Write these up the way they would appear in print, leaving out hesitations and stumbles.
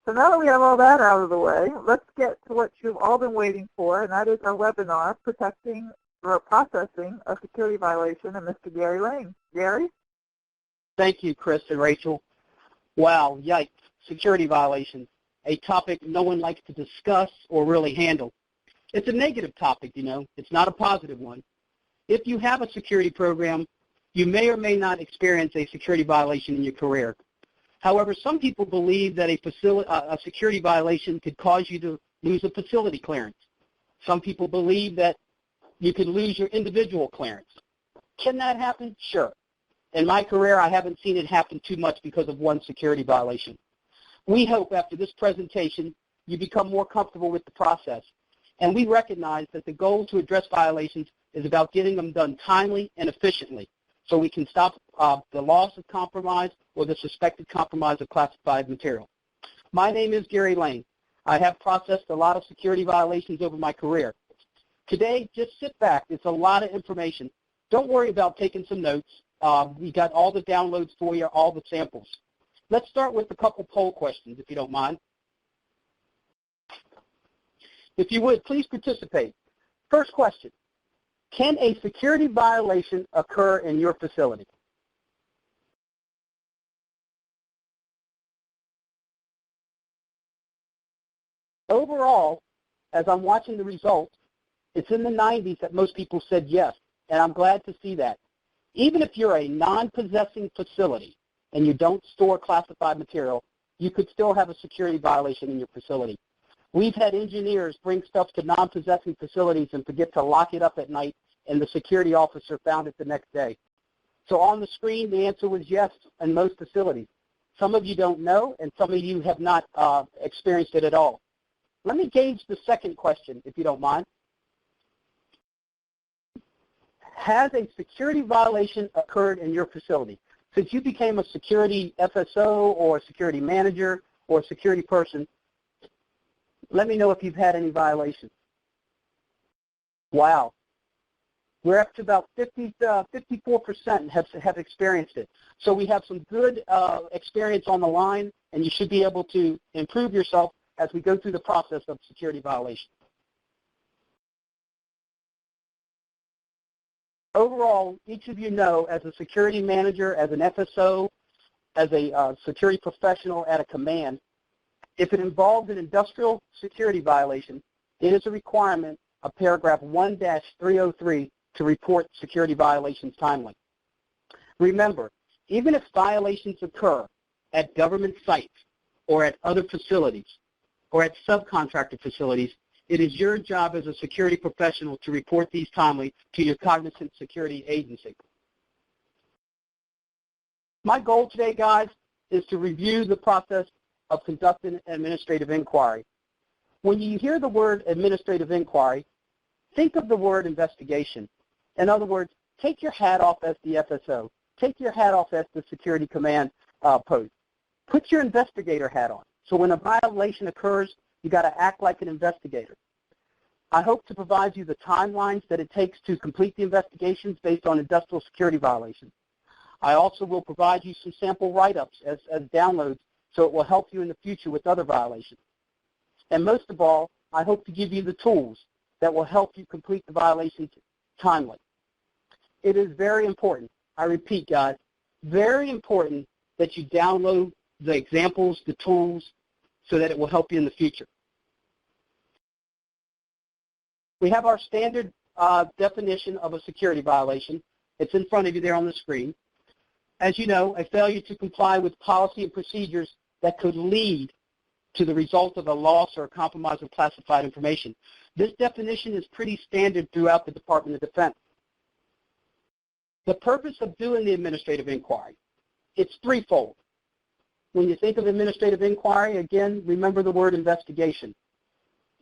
So now that we have all that out of the way, let's get to what you've all been waiting for, and that is our webinar, Protecting or Processing a Security Violation, and Mr. Gary Lane. Gary? Thank you, Chris and Rachel. Wow, yikes, security violations, a topic no one likes to discuss or really handle. It's a negative topic, you know. It's not a positive one. If you have a security program, you may or may not experience a security violation in your career. However, some people believe that a security violation could cause you to lose a facility clearance. Some people believe that you could lose your individual clearance. Can that happen? Sure. In my career, I haven't seen it happen too much because of one security violation. We hope after this presentation, you become more comfortable with the process. And we recognize that the goal to address violations is about getting them done timely and efficiently, so we can stop the loss of compromise or the suspected compromise of classified material. My name is Gary Lane. I have processed a lot of security violations over my career. Today, just sit back. It's a lot of information. Don't worry about taking some notes. We got all the downloads for you, all the samples. Let's start with a couple poll questions, if you don't mind. If you would, please participate. First question. Can a security violation occur in your facility? Overall, as I'm watching the results, it's in the 90s that most people said yes, and I'm glad to see that. Even if you're a non-possessing facility and you don't store classified material, you could still have a security violation in your facility. We've had engineers bring stuff to non-possessing facilities and forget to lock it up at night, and the security officer found it the next day. So on the screen, the answer was yes in most facilities. Some of you don't know, and some of you have not experienced it at all. Let me gauge the second question, if you don't mind. Has a security violation occurred in your facility? Since you became a security FSO or a security manager or a security person, let me know if you've had any violations. Wow. We're up to about 54% have experienced it. So we have some good experience on the line, and you should be able to improve yourself as we go through the process of security violation. Overall, each of you know, as a security manager, as an FSO, as a security professional at a command, if it involves an industrial security violation, it is a requirement of paragraph 1-303 to report security violations timely. Remember, even if violations occur at government sites or at other facilities or at subcontractor facilities, it is your job as a security professional to report these timely to your cognizant security agency. My goal today, guys, is to review the process of conducting an administrative inquiry. When you hear the word administrative inquiry, think of the word investigation. In other words, take your hat off as the FSO. Take your hat off as the security command post. Put your investigator hat on. So when a violation occurs, you got to act like an investigator. I hope to provide you the timelines that it takes to complete the investigations based on industrial security violations. I also will provide you some sample write-ups as downloads, so it will help you in the future with other violations. And most of all, I hope to give you the tools that will help you complete the violations timely. It is very important, I repeat, guys, very important that you download the examples, the tools, so that it will help you in the future. We have our standard definition of a security violation. It's in front of you there on the screen. As you know, a failure to comply with policy and procedures that could lead to the result of a loss or a compromise of classified information. This definition is pretty standard throughout the Department of Defense. The purpose of doing the administrative inquiry, it's threefold. When you think of administrative inquiry, again, remember the word investigation.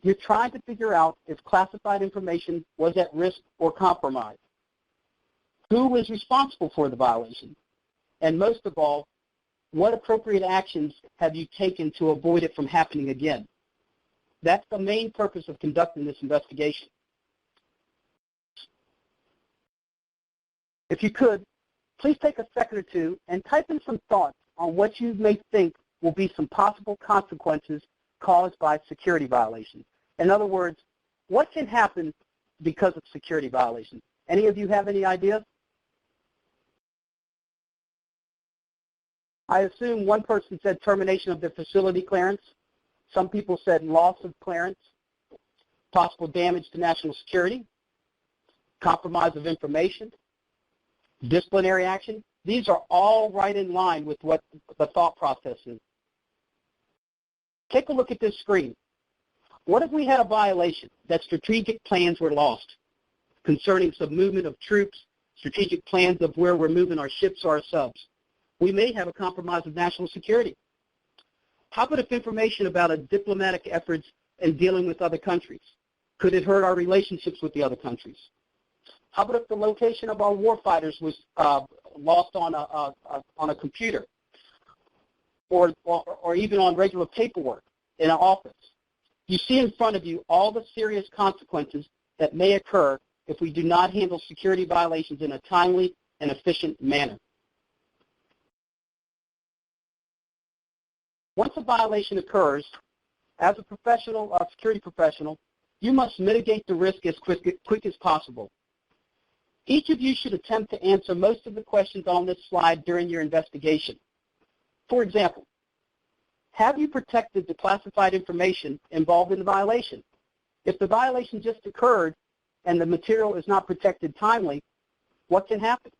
You're trying to figure out if classified information was at risk or compromised. Who was responsible for the violation? And most of all, what appropriate actions have you taken to avoid it from happening again? That's the main purpose of conducting this investigation. If you could, please take a second or two and type in some thoughts on what you may think will be some possible consequences caused by security violations. In other words, what can happen because of security violations? Any of you have any ideas? I assume one person said termination of their facility clearance. Some people said loss of clearance, possible damage to national security, compromise of information, disciplinary action. These are all right in line with what the thought process is. Take a look at this screen. What if we had a violation that strategic plans were lost concerning some movement of troops, strategic plans of where we're moving our ships or our subs? We may have a compromise of national security. How about if information about a diplomatic efforts in dealing with other countries? Could it hurt our relationships with the other countries? How about if the location of our warfighters was lost on a computer or even on regular paperwork in an office? You see in front of you all the serious consequences that may occur if we do not handle security violations in a timely and efficient manner. Once a violation occurs, as a professional, a security professional, you must mitigate the risk as quick as possible. Each of you should attempt to answer most of the questions on this slide during your investigation. For example, have you protected the classified information involved in the violation? If the violation just occurred and the material is not protected timely, what can happen?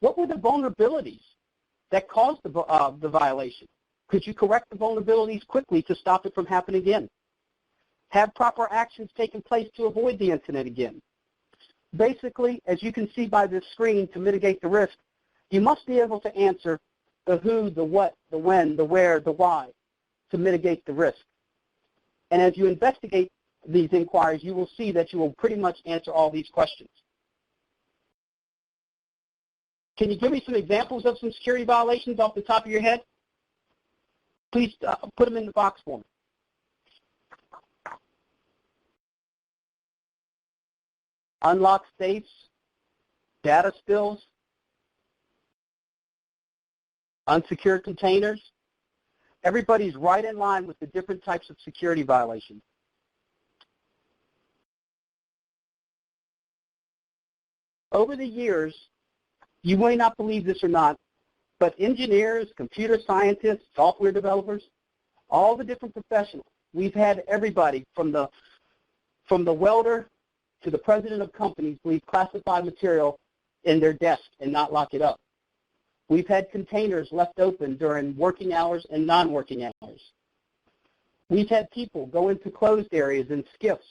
What were the vulnerabilities that caused the violation? Could you correct the vulnerabilities quickly to stop it from happening again? Have proper actions taken place to avoid the incident again? Basically, as you can see by this screen, to mitigate the risk, you must be able to answer the who, the what, the when, the where, the why to mitigate the risk. And as you investigate these inquiries, you will see that you will pretty much answer all these questions. Can you give me some examples of some security violations off the top of your head? Please put them in the box for me. Unlocked safes, data spills, unsecured containers. Everybody's right in line with the different types of security violations. Over the years, you may not believe this or not, but engineers, computer scientists, software developers, all the different professionals, we've had everybody from the welder to the president of companies leave classified material in their desk and not lock it up. We've had containers left open during working hours and non-working hours. We've had people go into closed areas in skiffs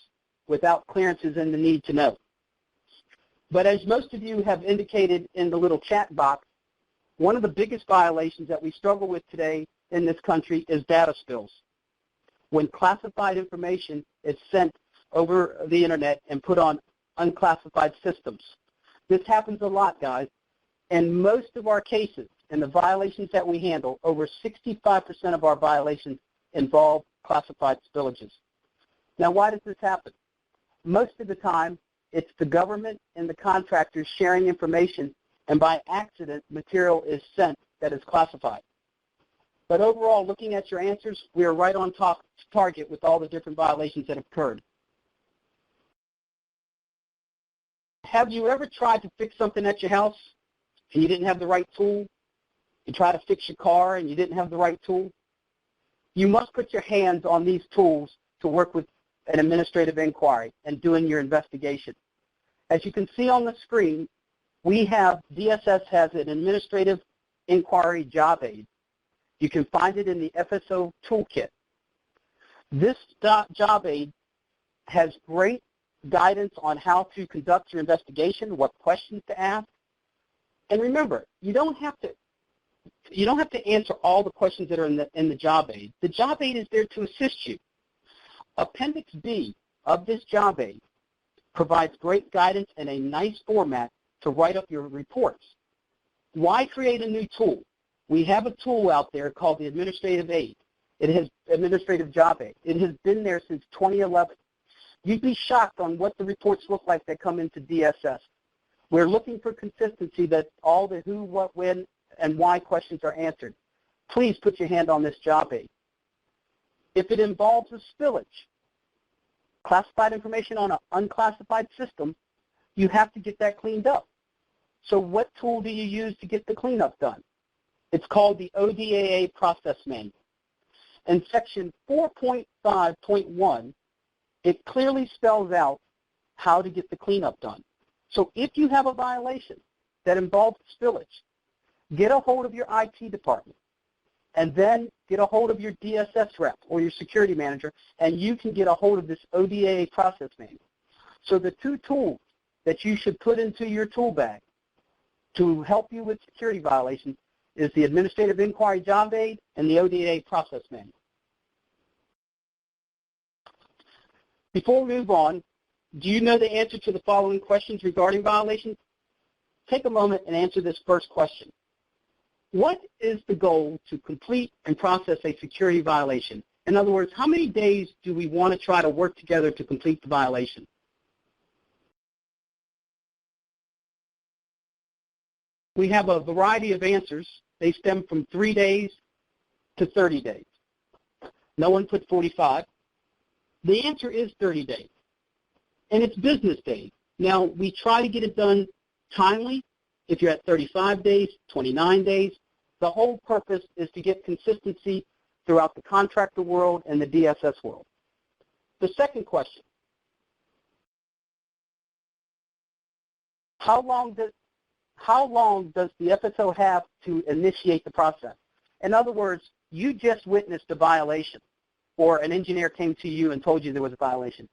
without clearances and the need to know. But as most of you have indicated in the little chat box, one of the biggest violations that we struggle with today in this country is data spills. When classified information is sent over the internet and put on unclassified systems. This happens a lot, guys. In most of our cases, in the violations that we handle, over 65% of our violations involve classified spillages. Now, why does this happen? Most of the time, it's the government and the contractors sharing information, and by accident, material is sent that is classified. But overall, looking at your answers, we are right on target with all the different violations that have occurred. Have you ever tried to fix something at your house and you didn't have the right tool? You try to fix your car and you didn't have the right tool? You must put your hands on these tools to work with an administrative inquiry and doing your investigation. As you can see on the screen, DSS has an administrative inquiry job aid. You can find it in the FSO toolkit. This job aid has great guidance on how to conduct your investigation, what questions to ask. And remember, you don't have to answer all the questions that are in the job aid. The job aid is there to assist you. Appendix B of this job aid provides great guidance and a nice format to write up your reports. Why create a new tool? We have a tool out there called the Administrative Aid. It has Administrative Job Aid. It has been there since 2011. You'd be shocked on what the reports look like that come into DSS. We're looking for consistency that all the who, what, when, and why questions are answered. please put your hand on this job aid. If it involves a spillage, classified information on an unclassified system, you have to get that cleaned up. So what tool do you use to get the cleanup done? It's called the ODAA process manual. In section 4.5.1, it clearly spells out how to get the cleanup done. So if you have a violation that involves spillage, get a hold of your IT department, and then get a hold of your DSS rep or your security manager, and you can get a hold of this ODAA process manual. So the two tools that you should put into your tool bag to help you with security violations is the Administrative Inquiry Job Aid and the ODAA process manual. Before we move on, do you know the answer to the following questions regarding violations? Take a moment and answer this first question. What is the goal to complete and process a security violation? In other words, how many days do we want to try to work together to complete the violation? We have a variety of answers. They stem from 3 days to 30 days. No one put 45. The answer is 30 days, and it's business days. Now, we try to get it done timely. If you're at 35 days, 29 days, the whole purpose is to get consistency throughout the contractor world and the DSS world. The second question, how long does the FSO have to initiate the process? In other words, you just witnessed a violation, or an engineer came to you and told you there was a violation.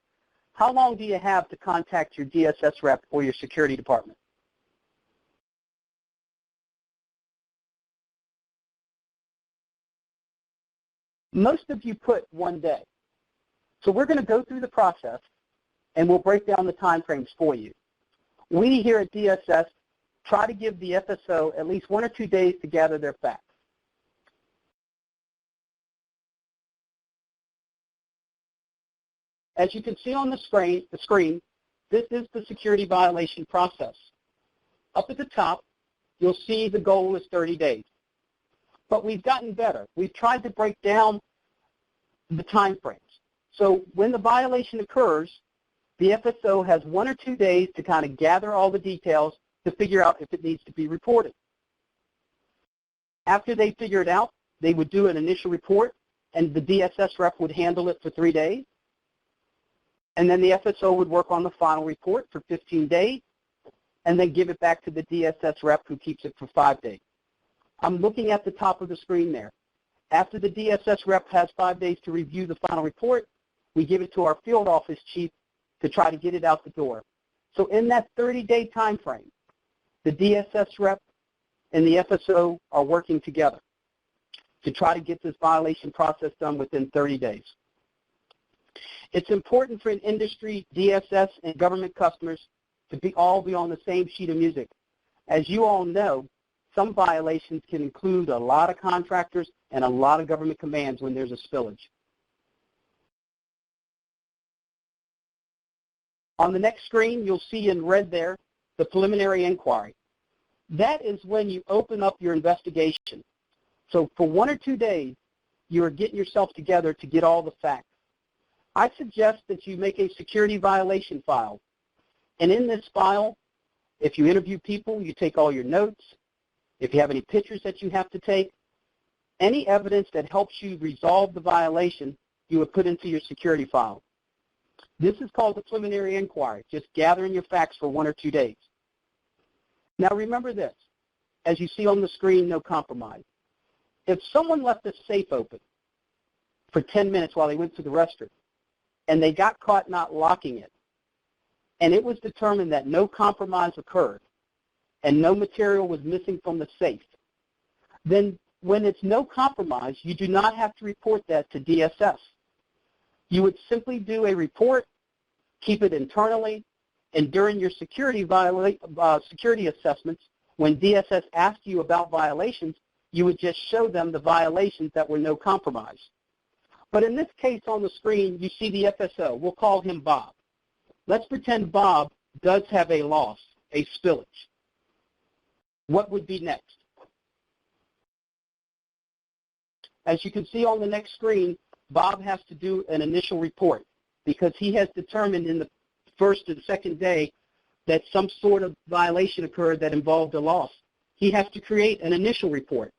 How long do you have to contact your DSS rep or your security department? Most of you put 1 day. So we're going to go through the process, and we'll break down the time frames for you. We here at DSS try to give the FSO at least 1 or 2 days to gather their facts. As you can see on the screen, this is the security violation process. Up at the top, you'll see the goal is 30 days. But we've gotten better. We've tried to break down the time frames. So when the violation occurs, the FSO has 1 or 2 days to kind of gather all the details to figure out if it needs to be reported. After they figure it out, they would do an initial report, and the DSS rep would handle it for 3 days. And then the FSO would work on the final report for 15 days, and then give it back to the DSS rep who keeps it for 5 days. I'm looking at the top of the screen there. After the DSS rep has 5 days to review the final report, we give it to our field office chief to try to get it out the door. So in that 30-day time frame, the DSS rep and the FSO are working together to try to get this violation process done within 30 days. It's important for an industry, DSS, and government customers to all be on the same sheet of music. As you all know, some violations can include a lot of contractors and a lot of government commands when there's a spillage. On the next screen, you'll see in red there the preliminary inquiry. That is when you open up your investigation. So for 1 or 2 days, you're getting yourself together to get all the facts. I suggest that you make a security violation file. And in this file, if you interview people, you take all your notes. If you have any pictures that you have to take, any evidence that helps you resolve the violation, you would put into your security file. This is called the preliminary inquiry, just gathering your facts for 1 or 2 days. Now remember this, as you see on the screen, no compromise. If someone left a safe open for 10 minutes while they went to the restroom, and they got caught not locking it, and it was determined that no compromise occurred, and no material was missing from the safe, then when it's no compromise, you do not have to report that to DSS. You would simply do a report, keep it internally, and during your security assessments, when DSS asked you about violations, you would just show them the violations that were no compromise. But in this case on the screen, you see the FSO. We'll call him Bob. Let's pretend Bob does have a loss, a spillage. What would be next? As you can see on the next screen, Bob has to do an initial report because he has determined in the first and second day that some sort of violation occurred that involved a loss. He has to create an initial report.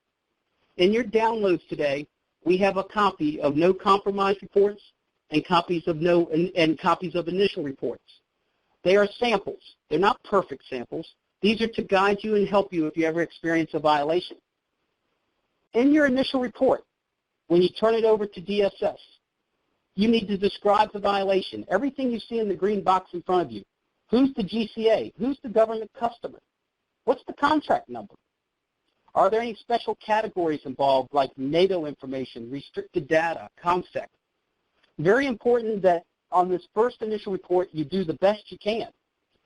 In your downloads today, we have a copy of no compromise reports and copies of initial reports. They are samples. They're not perfect samples. These are to guide you and help you if you ever experience a violation. In your initial report, when you turn it over to DSS, you need to describe the violation. Everything you see in the green box in front of you. Who's the GCA? Who's the government customer? What's the contract number? Are there any special categories involved like NATO information, restricted data, ComSec? Very important that on this first initial report you do the best you can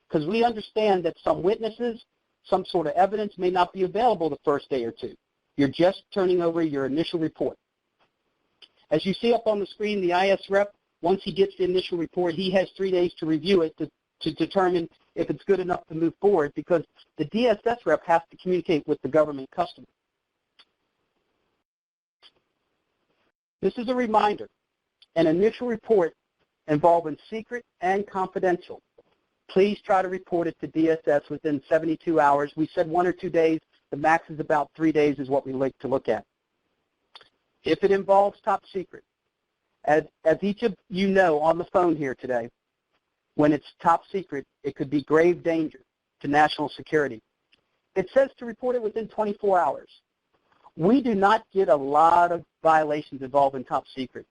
because we understand that some witnesses, some sort of evidence may not be available the first day or two. You're just turning over your initial report. As you see up on the screen, the IS rep, once he gets the initial report, he has 3 days to review it to determine if it's good enough to move forward because the DSS rep has to communicate with the government customer. This is a reminder. An initial report involving secret and confidential. Please try to report it to DSS within 72 hours. We said 1 or 2 days. The max is about 3 days is what we like to look at. If it involves top secret, as each of you know on the phone here today, when it's top secret, it could be grave danger to national security. It says to report it within 24 hours. We do not get a lot of violations involving top secret,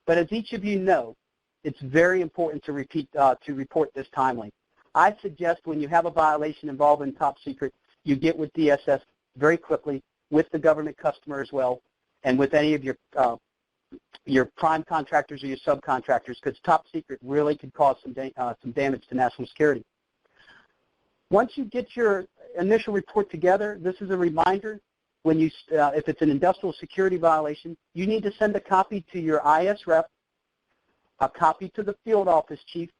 but as each of you know, it's very important to report this timely. I suggest when you have a violation involving top secret, you get with DSS very quickly, with the government customer as well, and with any of your prime contractors or your subcontractors, because top secret really could cause some damage to national security. Once you get your initial report together, this is a reminder, when you, if it's an industrial security violation, you need to send a copy to your IS rep, a copy to the field office chief,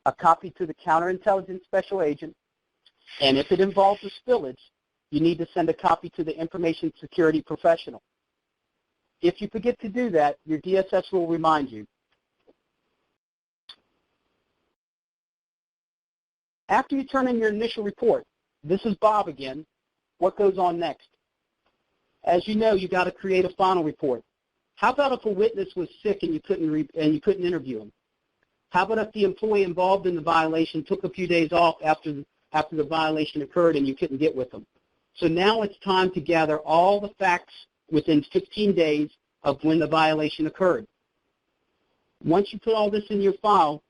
a copy to the counterintelligence special agent, and if it involves a spillage, you need to send a copy to the information security professional. If you forget to do that, your DSS will remind you. After you turn in your initial report, this is Bob again, what goes on next? As you know, you got to create a final report. How about if a witness was sick and you couldn't interview him? How about if the employee involved in the violation took a few days off after the violation occurred and you couldn't get with them? So now it's time to gather all the facts within 15 days of when the violation occurred. Once you put all this in your file,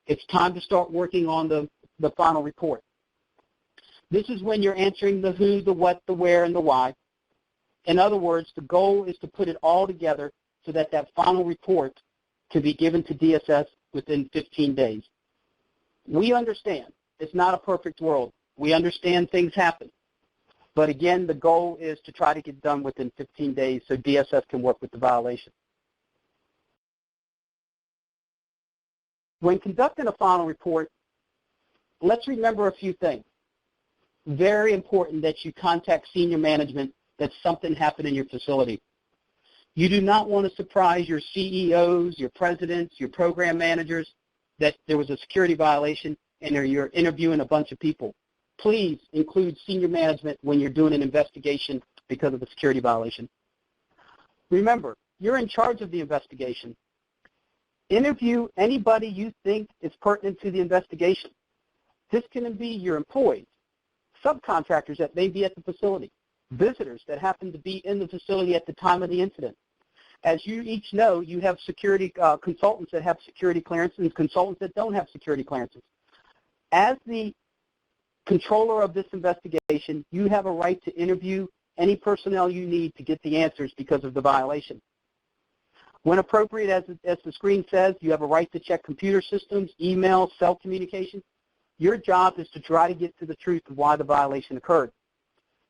it's time to start working on the final report. This is when you're answering the who, the what, the where, and the why. In other words, the goal is to put it all together so that that final report can be given to DSS within 15 days. We understand it's not a perfect world. We understand things happen. But again, the goal is to try to get done within 15 days so DSS can work with the violation. When conducting a final report, let's remember a few things. Very important that you contact senior management that something happened in your facility. You do not want to surprise your CEOs, your presidents, your program managers that there was a security violation and you're interviewing a bunch of people. Please include senior management when you're doing an investigation because of a security violation. Remember, you're in charge of the investigation. Interview anybody you think is pertinent to the investigation. This can be your employees, subcontractors that may be at the facility, visitors that happen to be in the facility at the time of the incident. As you each know, you have security consultants that have security clearances and consultants that don't have security clearances. As the controller of this investigation, you have a right to interview any personnel you need to get the answers because of the violation. When appropriate, as the screen says, you have a right to check computer systems, email, cell communication. Your job is to try to get to the truth of why the violation occurred.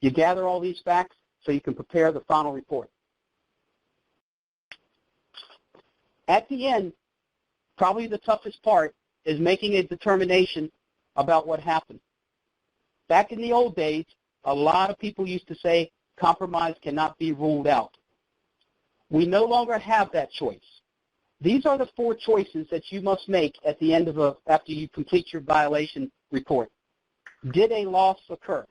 You gather all these facts so you can prepare the final report. At the end, probably the toughest part is making a determination about what happened. Back in the old days, a lot of people used to say compromise cannot be ruled out. We no longer have that choice. These are the 4 choices that you must make at the end of after you complete your violation report. Did a loss occur?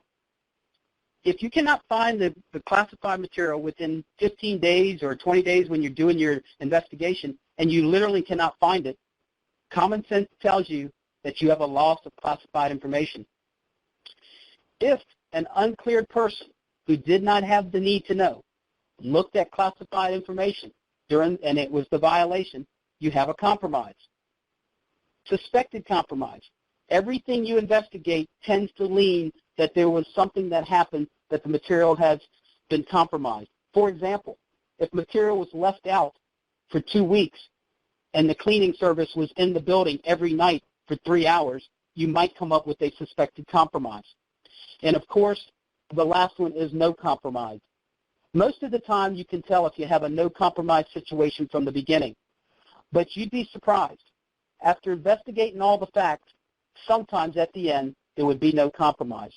If you cannot find the classified material within 15 days or 20 days when you're doing your investigation and you literally cannot find it, common sense tells you that you have a loss of classified information. If an uncleared person who did not have the need to know looked at classified information and it was the violation, you have a compromise. Suspected compromise. Everything you investigate tends to lean that there was something that happened that the material has been compromised. For example, if material was left out for 2 weeks and the cleaning service was in the building every night for 3 hours, you might come up with a suspected compromise. And of course, the last one is no compromise. Most of the time you can tell if you have a no compromise situation from the beginning. But you'd be surprised. After investigating all the facts, sometimes at the end there would be no compromise.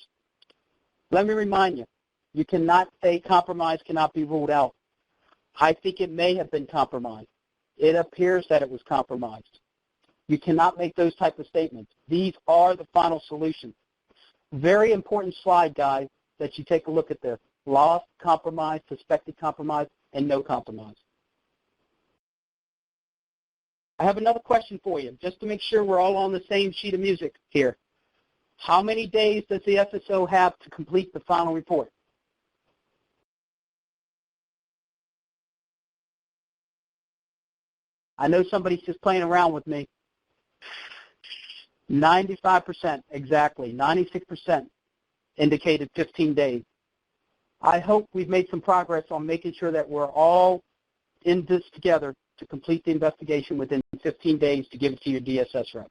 Let me remind you, you cannot say compromise cannot be ruled out. I think it may have been compromised. It appears that it was compromised. You cannot make those type of statements. These are the final solutions. Very important slide, guys, that you take a look at this. Loss, compromise, suspected compromise, and no compromise. I have another question for you, just to make sure we're all on the same sheet of music here. How many days does the FSO have to complete the final report? I know somebody's just playing around with me. 95%, exactly. 96% indicated 15 days. I hope we've made some progress on making sure that we're all in this together to complete the investigation within 15 days to give it to your DSS rep.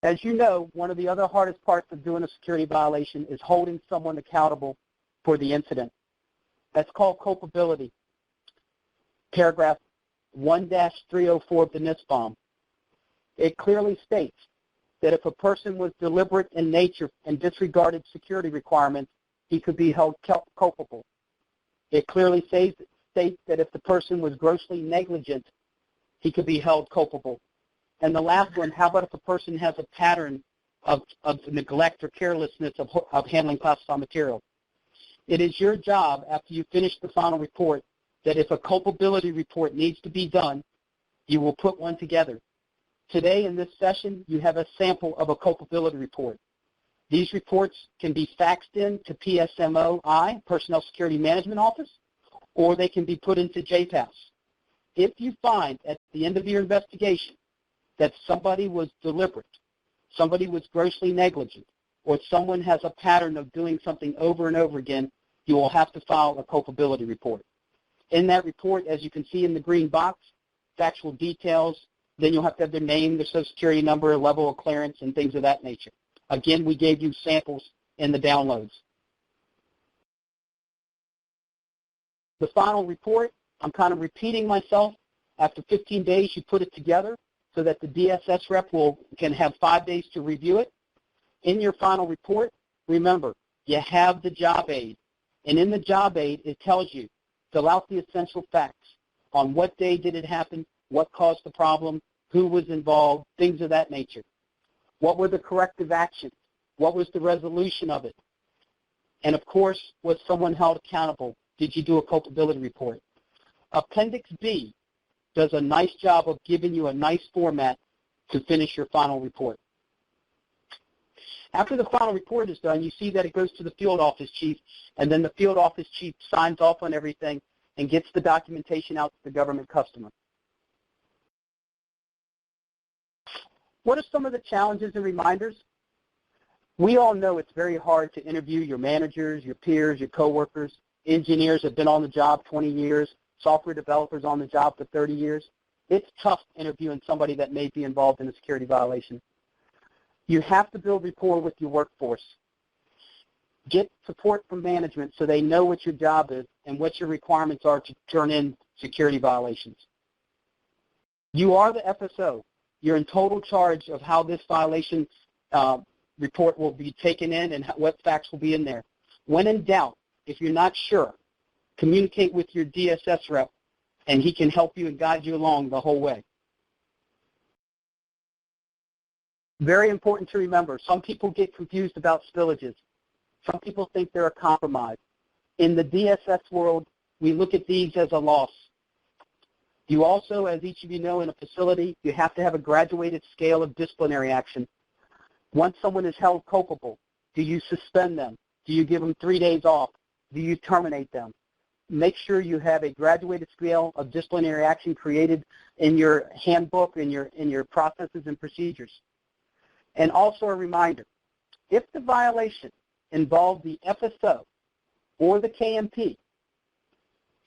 As you know, one of the other hardest parts of doing a security violation is holding someone accountable for the incident. That's called culpability. Paragraph 1-304 of the NISBOM. It clearly states that if a person was deliberate in nature and disregarded security requirements, he could be held culpable. It clearly states that if the person was grossly negligent, he could be held culpable. And the last one, how about if a person has a pattern of neglect or carelessness of handling classified material? It is your job, after you finish the final report, that if a culpability report needs to be done, you will put one together. Today in this session, you have a sample of a culpability report. These reports can be faxed in to PSMOI, Personnel Security Management Office, or they can be put into JPAS. If you find at the end of your investigation that somebody was deliberate, somebody was grossly negligent, or someone has a pattern of doing something over and over again, you will have to file a culpability report. In that report, as you can see in the green box, factual details, then you'll have to have their name, their social security number, level of clearance, and things of that nature. Again, we gave you samples in the downloads. The final report, I'm kind of repeating myself. After 15 days, you put it together so that the DSS rep can have 5 days to review it. In your final report, remember, you have the job aid. And in the job aid, it tells you, fill out the essential facts. On what day did it happen? What caused the problem? Who was involved? Things of that nature. What were the corrective actions? What was the resolution of it? And of course, was someone held accountable? Did you do a culpability report? Appendix B does a nice job of giving you a nice format to finish your final report. After the final report is done, you see that it goes to the field office chief, and then the field office chief signs off on everything and gets the documentation out to the government customer. What are some of the challenges and reminders? We all know it's very hard to interview your managers, your peers, your coworkers. Engineers have been on the job 20 years, software developers on the job for 30 years. It's tough interviewing somebody that may be involved in a security violation. You have to build rapport with your workforce. Get support from management so they know what your job is and what your requirements are to turn in security violations. You are the FSO. You're in total charge of how this violation report will be taken in and what facts will be in there. When in doubt, if you're not sure, communicate with your DSS rep, and he can help you and guide you along the whole way. Very important to remember, some people get confused about spillages. Some people think they're a compromise. In the DSS world, we look at these as a loss. You also, as each of you know, in a facility, you have to have a graduated scale of disciplinary action. Once someone is held culpable, do you suspend them? Do you give them 3 days off? Do you terminate them? Make sure you have a graduated scale of disciplinary action created in your handbook, in your processes and procedures. And also a reminder, if the violation involved the FSO or the KMP,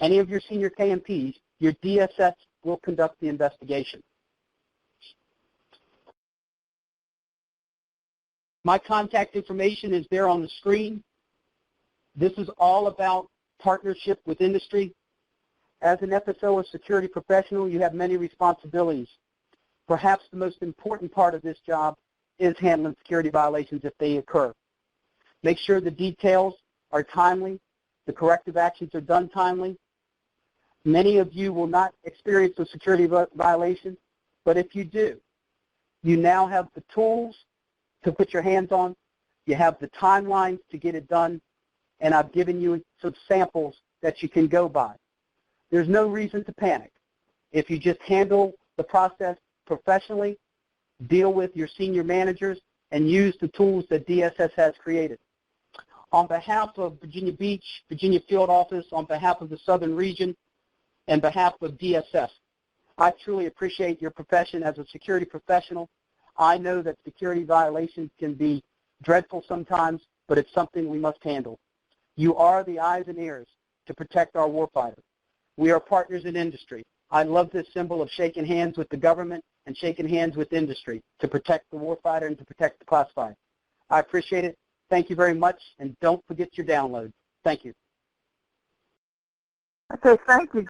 any of your senior KMPs, your DSS will conduct the investigation. My contact information is there on the screen. This is all about partnership with industry. As an FSO or security professional, you have many responsibilities. Perhaps the most important part of this job is handling security violations if they occur. Make sure the details are timely, the corrective actions are done timely. Many of you will not experience a security violation, but if you do, you now have the tools to put your hands on, you have the timelines to get it done, and I've given you some samples that you can go by. There's no reason to panic. If you just handle the process professionally, deal with your senior managers, and use the tools that DSS has created. On behalf of Virginia Beach, Virginia Field Office, on behalf of the Southern Region, and behalf of DSS, I truly appreciate your profession as a security professional. I know that security violations can be dreadful sometimes, but it's something we must handle. You are the eyes and ears to protect our warfighter. We are partners in industry. I love this symbol of shaking hands with the government and shaking hands with industry to protect the warfighter and to protect the classified. I appreciate it. Thank you very much, and don't forget your download. Thank you. Okay, thank you.